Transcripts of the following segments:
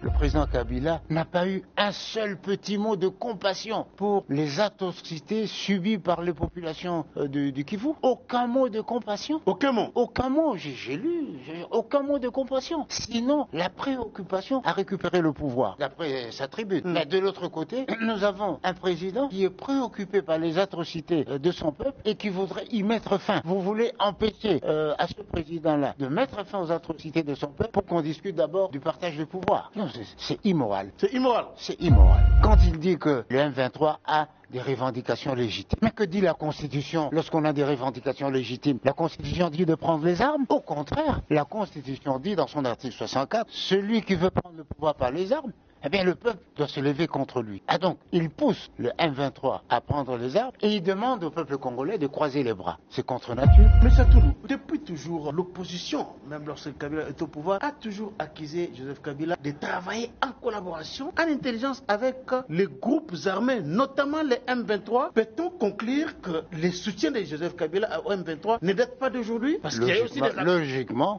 le président Kabila n'a pas eu un seul petit mot de compassion pour les atrocités subies par les populations du Kivu. Aucun mot de compassion. Aucun mot. Aucun mot, j'ai lu, aucun mot de compassion. Sinon, la préoccupation à récupérer le pouvoir, d'après sa tribune. Mais de l'autre côté, nous avons un président qui est préoccupé par les atrocités de son peuple et qui voudrait y mettre fin. Vous voulez empêcher à ce président-là de mettre fin aux atrocités de son peuple pour qu'on discute d'abord du partage du pouvoir. Non, c'est immoral. C'est immoral. C'est immoral. Quand il dit que le M23 a des revendications légitimes. Mais que dit la Constitution lorsqu'on a des revendications légitimes? La Constitution dit de prendre les armes. Au contraire, la Constitution dit dans son article 64, celui qui veut prendre le pouvoir par les armes, eh bien le peuple doit se lever contre lui. Ah donc, il pousse le M23 à prendre les armes et il demande au peuple congolais de croiser les bras. C'est contre nature. Mais Satoulou, depuis toujours, l'opposition, même lorsque Kabila est au pouvoir, a toujours accusé Joseph Kabila de travailler en collaboration, en intelligence avec les groupes armés, notamment les M23. Peut-on conclure que les soutiens de Joseph Kabila au M23 ne datent pas d'aujourd'hui? Parce qu'il y a aussi des...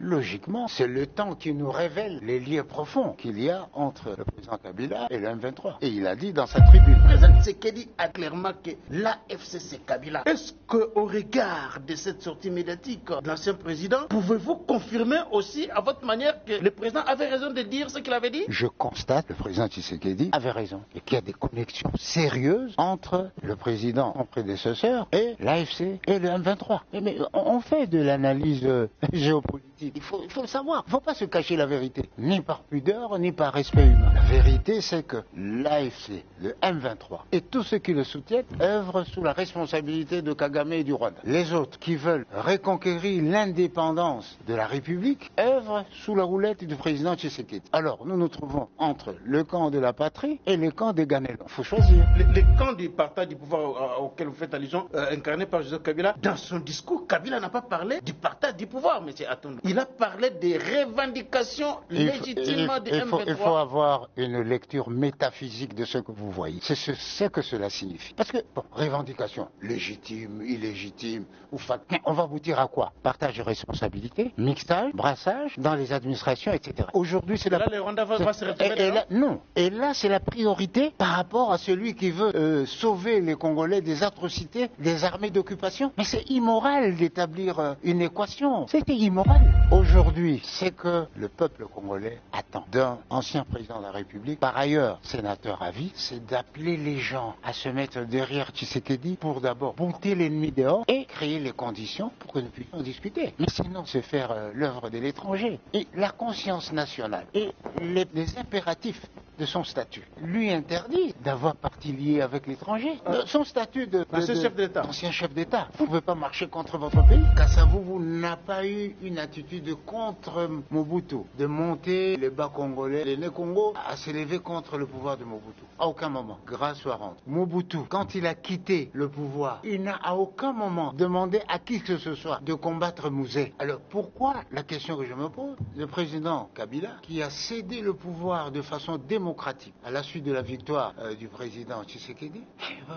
Logiquement, c'est le temps qui nous révèle les liens profonds qu'il y a entre le président Kabila et le M23. Et il a dit dans sa tribune. Le président Tshisekedi a clairement que l'AFC c'est Kabila. Est-ce qu'au regard de cette sortie médiatique de l'ancien président, pouvez-vous confirmer aussi à votre manière que le président avait raison de dire ce qu'il avait dit? Je constate que le président Tshisekedi avait raison et qu'il y a des connexions sérieuses entre le président, son prédécesseur, et l'AFC et le M23. Mais on fait de l'analyse géopolitique. Il faut le savoir. Il ne faut pas se cacher la vérité. Ni par pudeur, ni par respect humain. La vérité, c'est que l'AFC, le M23 et tous ceux qui le soutiennent œuvrent sous la responsabilité de Kagame et du Rwanda. Les autres qui veulent reconquérir l'indépendance de la République œuvrent sous la houlette du président Tshisekedi. Alors, nous nous trouvons entre le camp de la patrie et le camp des Ganelons. Il faut choisir. Le camp du partage du pouvoir auquel vous faites allusion, incarné par Joseph Kabila, dans son discours, Kabila n'a pas parlé du partage du pouvoir, M. Atondo. Il a parlé des revendications légitimes du M23. Il faut avoir une lecture métaphysique de ce que vous voyez. C'est ce que cela signifie. Parce que, revendication légitime, illégitime, ou on va vous dire à quoi? Partage de responsabilité, mixage, brassage dans les administrations, etc. Aujourd'hui, c'est là, le Rwanda va se retrouver non. Et là, c'est la priorité par rapport à celui qui veut sauver les Congolais des atrocités des armées d'occupation. Mais c'est immoral d'établir une équation. C'était immoral. Aujourd'hui, c'est que le peuple congolais attend d'un ancien président de la République, par ailleurs sénateur à vie, c'est d'appeler les gens à se mettre derrière Tshisekedi pour d'abord bouter l'ennemi dehors et créer les conditions pour que nous puissions discuter. Mais sinon, c'est faire l'œuvre de l'étranger. Et la conscience nationale et les impératifs de son statut lui interdit d'avoir partie liée avec l'étranger. Son statut d'ancien chef d'État. Vous ne pouvez pas marcher contre votre pays. Kasavubu n'a pas eu une attitude contre Mobutu, de monter les bas congolais, les Né-Congo, à s'élever contre le pouvoir de Mobutu. À aucun moment. Grâce soit rendue. Mobutu, quand il a quitté le pouvoir, il n'a à aucun moment demandé à qui que ce soit de combattre Mouzé. Alors pourquoi, la question que je me pose, le président Kabila, qui a cédé le pouvoir de façon démocratique à la suite de la victoire du président Tshisekedi,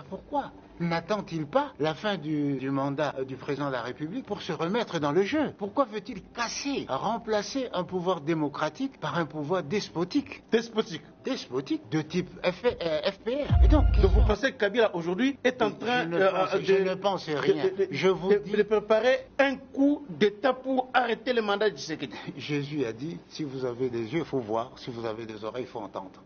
pourquoi n'attend-il pas la fin du mandat du président de la République pour se remettre dans le jeu? Pourquoi veut-il remplacer un pouvoir démocratique par un pouvoir despotique? Despotique de type FPR. Et donc vous pensez que Kabila aujourd'hui est en train je ne pense rien. Je vous dis de préparer un coup d'État pour arrêter le mandat de Tshisekedi? Jésus a dit, si vous avez des yeux, il faut voir, si vous avez des oreilles, il faut entendre.